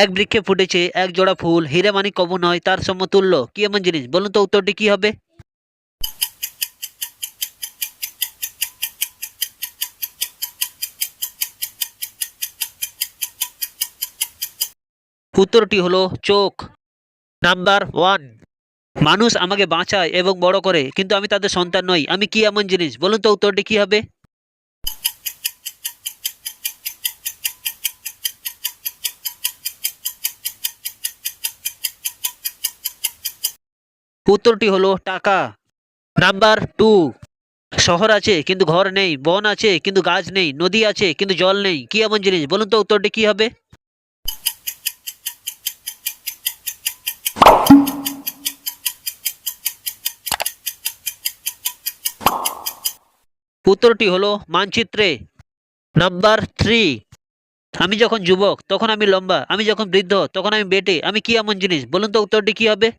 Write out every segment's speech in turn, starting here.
এক বৃক্ষে ফুটেছে এক জোড়া ফুল, হীরে মানিক কবু নয় তার সমতুল্য, কি এমন জিনিস? বলুন তো উত্তরটি কি হবে? উত্তরটি হলো চোখ। Number one. মানুষ আমাকে বাঁচায় এবং বড় করে, কিন্তু আমি তাদের সন্তান নই। আমি কি এমন জিনিস? বলুন তো উত্তরটি কি হবে? উত্তরটি হলো টাকা। Number two. শহর আছে কিন্তু ঘর নেই, বন আছে কিন্তু গাছ নেই, নদী আছে কিন্তু জল নেই, কি এমন জিনিস? বলুন তো উত্তরটি কি হবে? উত্তরটি হলো মানচিত্রে। Number three. আমি যখন যুবক তখন আমি লম্বা, আমি যখন বৃদ্ধ তখন আমি বেটে, আমি কি এমন জিনিস? বলুন তো উত্তরটি কি হবে?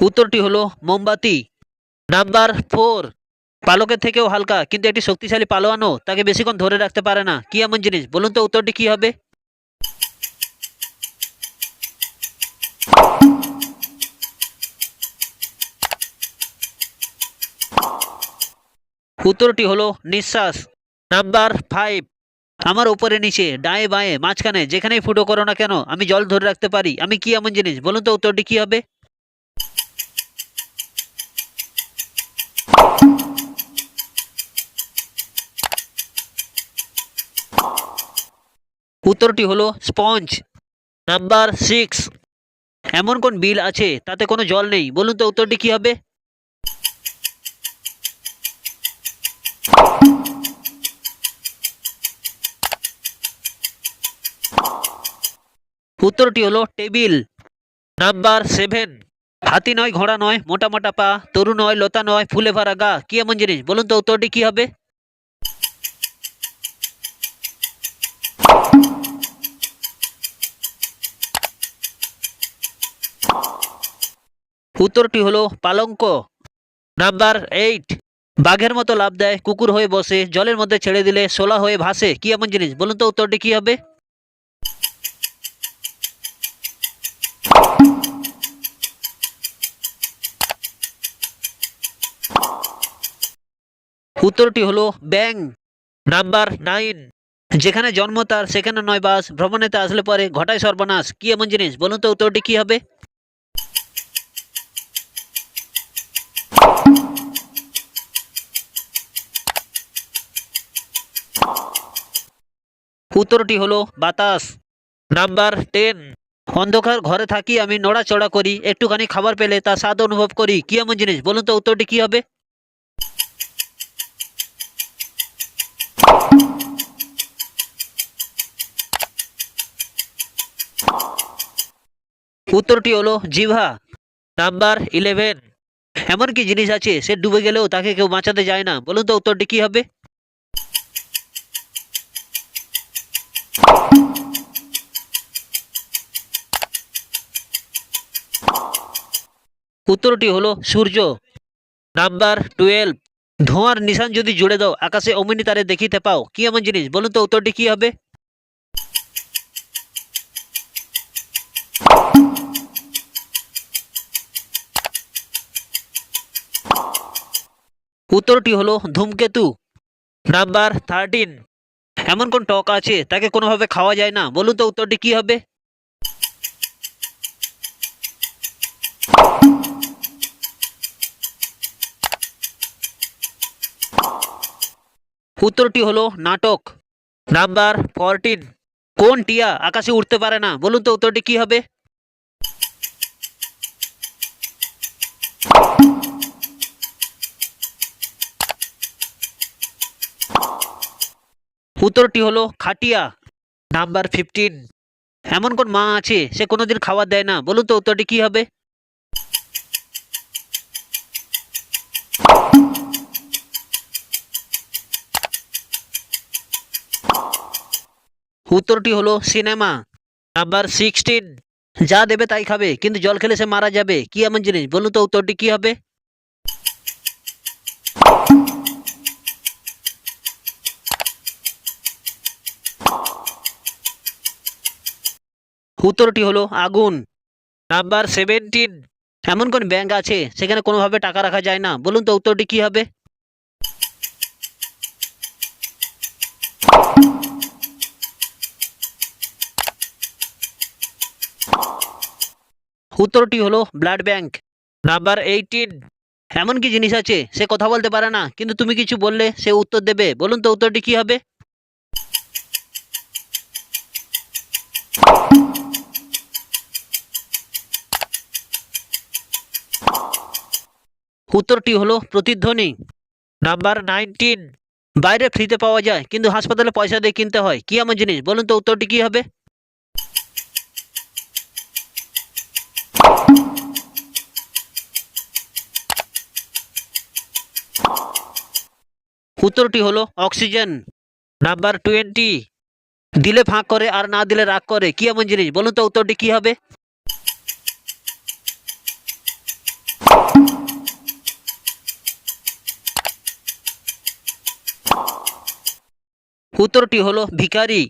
উত্তরটি হলো মোমবাতি। Number four. পালকের থেকেও হালকা কিন্তু একটি শক্তিশালী পালোয়ানও তাকে বেশিক্ষণ ধরে রাখতে পারে না, কি এমন জিনিস? বলুন তো উত্তরটি কি হবে? উত্তরটি হলো নিঃশ্বাস। Number five. আমার উপরে নিচে ডায়ে বাঁয়ে মাঝখানে যেখানেই ফুটো করো না কেন আমি জল ধরে রাখতে পারি, আমি কি এমন জিনিস? বলুন তো উত্তরটি কি হবে? উত্তরটি হলো স্পঞ্জ। Number six. এমন কোন বিল আছে তাতে কোনো জল নেই? বলুন তো উত্তরটি কি হবে? উত্তরটি হলো টেবিল। Number seven. হাতি নয়, ঘোড়া নয়, মোটা মোটা পা, তরু নয়, লতা নয়, ফুলে ভরা গা, কি এমন জিনিস? বলুন তো উত্তরটি কি হবে? উত্তরটি হলো পালঙ্ক। Number eight. বাঘের মতো লাফ দেয়, কুকুর হয়ে বসে, জলের মধ্যে ছেড়ে দিলে শোলা হয়ে ভাসে, কি এমন জিনিস? বলুন তো উত্তরটি কি হবে? উত্তরটি হলো ব্যাং। Number nine. যেখানে জন্ম তার সেখানে নয় বাস, ভ্রমণেতে আসলে পরে ঘটায় সর্বনাশ, কি এমন জিনিস? বলুন তো উত্তরটি কি হবে? উত্তরটি হলো বাতাস। Number ten. অন্ধকার ঘরে থাকি আমি, নড়াচড়া করি, একটুখানি খাবার পেলে তা স্বাদ অনুভব করি, কি এমন জিনিস? বলুন তো উত্তরটি কি হবে? উত্তরটি হলো জিহ্বা। Number eleven. এমন কি জিনিস আছে সে ডুবে গেলেও তাকে কেউ বাঁচাতে যায় না? বলুন তো উত্তরটি কি হবে? উত্তরটি হলো সূর্য। Number twelve. ধোঁয়ার নিশান যদি জুড়ে দাও আকাশে অমনি তারে দেখিতে পাও, কি এমন জিনিস? বলুন তো উত্তরটি কি হবে? উত্তরটি হলো ধূমকেতু। Number thirteen. এমন কোন টক আছে তাকে কোনোভাবে খাওয়া যায় না? বলুন তো উত্তরটি কি হবে? উত্তরটি হলো নাটক। Number fourteen. কোন টিয়া আকাশে উঠতে পারে না? বলুন তো উত্তরটি কি হবে? উত্তরটি হলো খাটিয়া। Number fifteen. এমন কোন মা আছে সে কোনোদিন খাবার দেয় না? বলুন তো উত্তরটি কি হবে? উত্তরটি হলো সিনেমা। Number sixteen. যা দেবে তাই খাবে কিন্তু জল খেলে সে মারা যাবে, কি এমন জিনিস? বলুন তো উত্তরটি কি হবে? উত্তরটি হলো আগুন। নাম্বার 17, এমন কোন ব্যাংক আছে সেখানে কোনোভাবে টাকা রাখা যায় না? বলুন তো উত্তরটি কি হবে? উত্তরটি হলো ব্লাড ব্যাংক। নাম্বার 18, এমন কি জিনিস আছে সে কথা বলতে পারে না কিন্তু তুমি কিছু বললে সে উত্তর দেবে? বলুন তো উত্তরটি কি হবে? উত্তরটি হলো প্রতিধ্বনি। নাম্বার 19, বাইরে ফ্রিতে পাওয়া যায় কিন্তু হাসপাতালে পয়সা দিয়ে কিনতে হয়, কি এমন জিনিস? বলুন তো উত্তরটি কি হবে? উত্তরটি হলো অক্সিজেন। নাম্বার 20, দিলে ফাঁক করে আর না দিলে রাগ করে, কি এমন জিনিস? বলুন তো উত্তরটি কি হবে? উত্তরটি হলো ভিখারি।